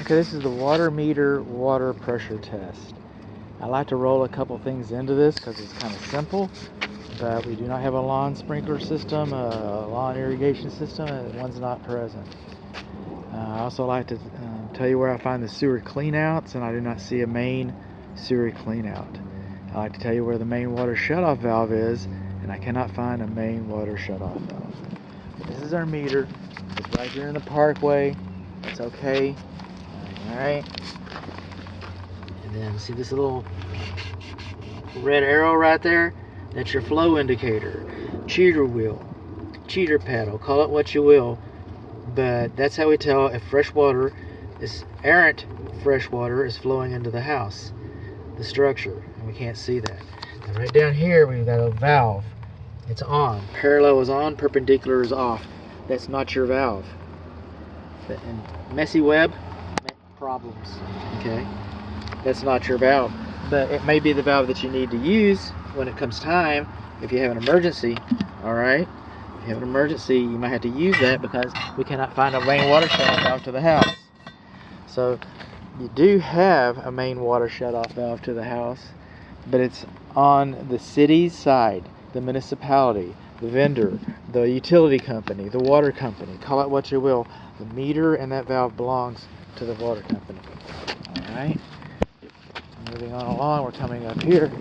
Okay, this is the water meter water pressure test. I like to roll a couple things into this because it's kind of simple, but we do not have a lawn sprinkler system, a lawn irrigation system, and one's not present. I also like to tell you where I find the sewer cleanouts, and I do not see a main sewer cleanout. I like to tell you where the main water shutoff valve is, and I cannot find a main water shutoff valve. This is our meter. It's right here in the parkway. It's okay. Alright. And then see this little red arrow right there? That's your flow indicator. Cheater wheel, cheater paddle, call it what you will. But that's how we tell if fresh water, this errant fresh water, is flowing into the house, the structure, and we can't see that. And right down here we've got a valve. It's on. Parallel is on, perpendicular is off. That's not your valve. And messy web, problems. Okay? That's not your valve. But it may be the valve that you need to use when it comes time if you have an emergency. Alright? If you have an emergency, you might have to use that because we cannot find a main water shutoff valve to the house. So you do have a main water shutoff valve to the house, but it's on the city's side, the municipality, the vendor, the utility company, the water company, call it what you will. The meter and that valve belongs to the water company. Alright? Moving on along, we're coming up here.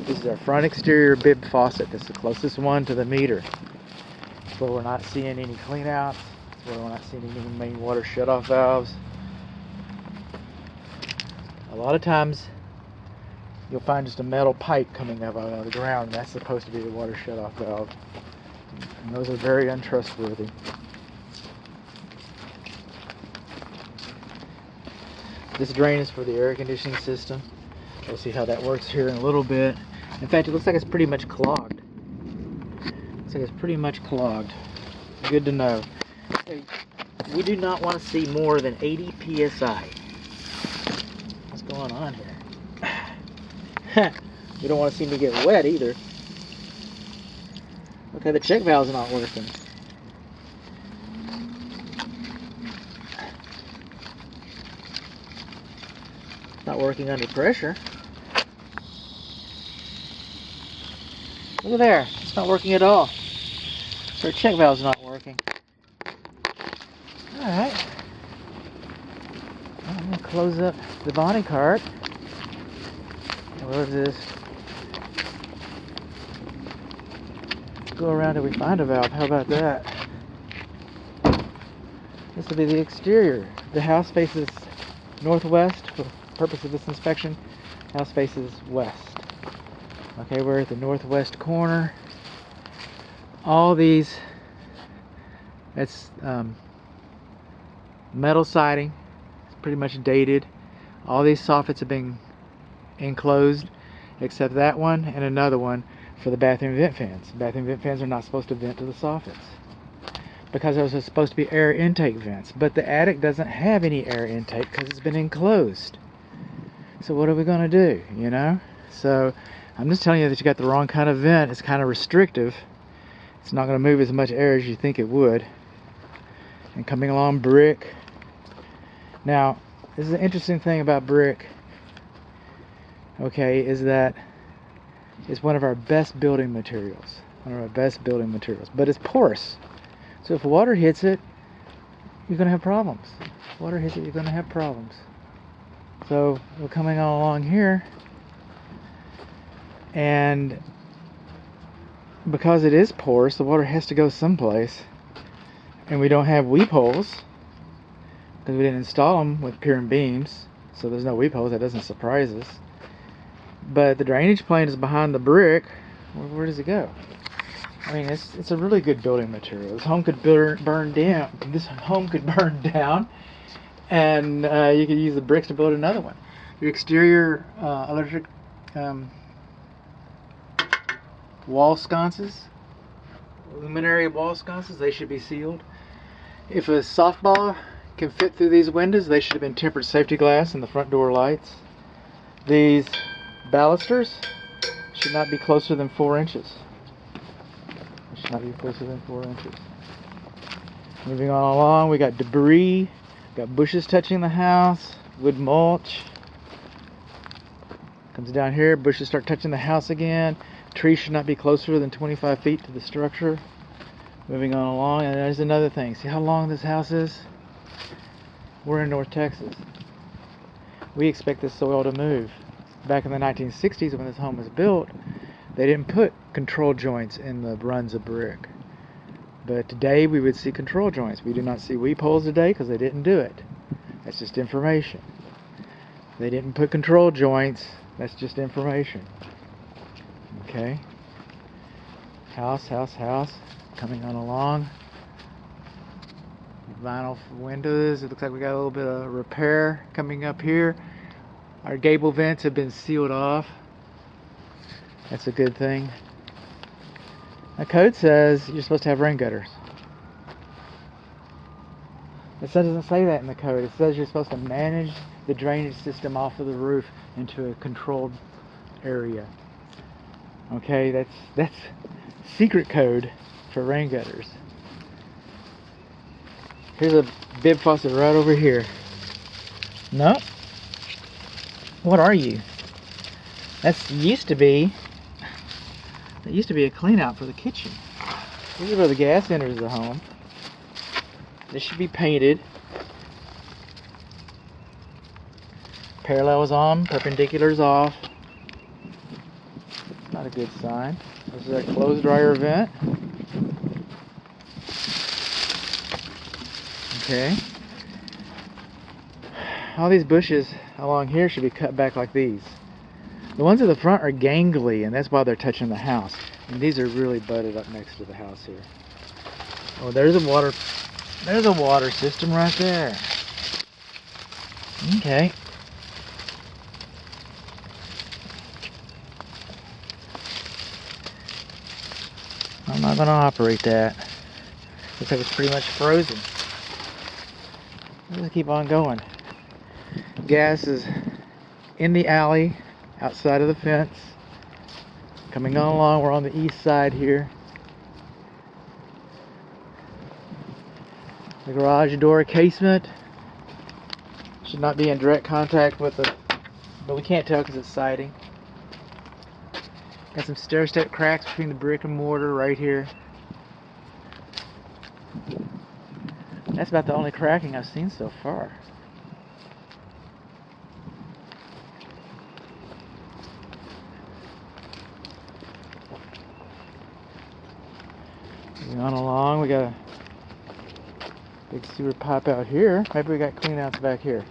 This is our front exterior bib faucet. This is the closest one to the meter. It's where we're not seeing any cleanouts. It's where we're not seeing any main water shutoff valves. A lot of times you'll find just a metal pipe coming up out of the ground, and that's supposed to be the water shutoff valve. And those are very untrustworthy. This drain is for the air conditioning system. We'll see how that works here in a little bit. In fact, it looks like it's pretty much clogged. Looks like it's pretty much clogged. Good to know. Okay, we do not want to see more than 80 psi. What's going on here? We don't want to see me get wet either. Okay, the check valve's not working. Not working under pressure. Look at there, it's not working at all. So our check valve's not working. Alright. I'm going to close up the body cart. And we'll just go around till we find a valve. How about that? This will be the exterior. The house faces northwest for the purpose of this inspection. House faces west. Okay, we're at the northwest corner. All these, it's metal siding. It's pretty much dated. All these soffits have been enclosed, except that one and another one for the bathroom vent fans. Bathroom vent fans are not supposed to vent to the soffits because those are supposed to be air intake vents. But the attic doesn't have any air intake because it's been enclosed. So what are we going to do, you know? So I'm just telling you that you got the wrong kind of vent. It's kind of restrictive. It's not going to move as much air as you think it would. And coming along, brick. Now, this is an interesting thing about brick, okay, is that it's one of our best building materials. One of our best building materials. But it's porous. So if water hits it, you're going to have problems. If water hits it, you're going to have problems. So we're coming all along here, and because it is porous, the water has to go someplace, and we don't have weep holes because we didn't install them with pier and beams, so there's no weep holes. That doesn't surprise us. But the drainage plane is behind the brick. Where does it go? I mean, it's a really good building material. This home could burn down. This home could burn down, and you could use the bricks to build another one. Your exterior electric wall sconces, luminary wall sconces, they should be sealed. If a softball can fit through these windows, they should have been tempered safety glass and the front door lights. These balusters should not be closer than 4 inches. They should not be closer than 4 inches. Moving on along, we got debris, we Got bushes touching the house, wood mulch. Comes down here, bushes start touching the house again. Trees should not be closer than 25 feet to the structure. Moving on along, and there's another thing. See how long this house is? We're in North Texas. We expect this soil to move. Back in the 1960s when this home was built, they didn't put control joints in the runs of brick. But today we would see control joints. We do not see weep holes today because they didn't do it. That's just information. They didn't put control joints. That's just information. Okay. House. Coming on along. Vinyl windows. It looks like we got a little bit of repair coming up here. Our gable vents have been sealed off. That's a good thing. The code says you're supposed to have rain gutters. It doesn't say that in the code. It says you're supposed to manage the drainage system off of the roof into a controlled area. Okay, that's secret code for rain gutters. Here's a bib faucet right over here. No. What are you? That used to be a clean out for the kitchen. This is where the gas enters the home. This should be painted. Parallels on, perpendiculars off. Not a good sign. This is a closed dryer vent. Okay. All these bushes along here should be cut back like these. The ones at the front are gangly, and that's why they're touching the house. And these are really butted up next to the house here. Oh, there's a water system right there. Okay. I'm not going to operate that. Looks like it's pretty much frozen. Let's keep on going. Gas is in the alley outside of the fence. Coming on along, we're on the east side here. The garage door casement should not be in direct contact with the, but we can't tell because it's siding. Got some stair step cracks between the brick and mortar right here. That's about the only cracking I've seen so far. Moving on along, we got a big sewer pipe out here. Maybe we got clean outs back here.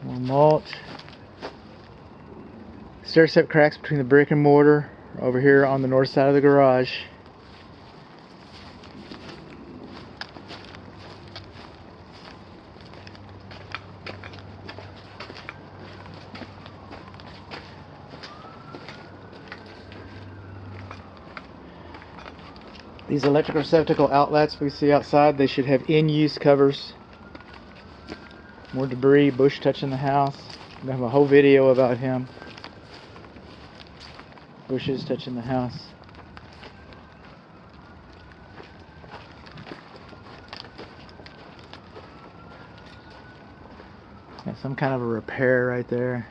More mulch. Stair step cracks between the brick and mortar over here on the north side of the garage. These electric receptacle outlets we see outside, they should have in-use covers. More debris, bush touching the house. We have a whole video about him. Bushes touching the house. Got some kind of a repair right there.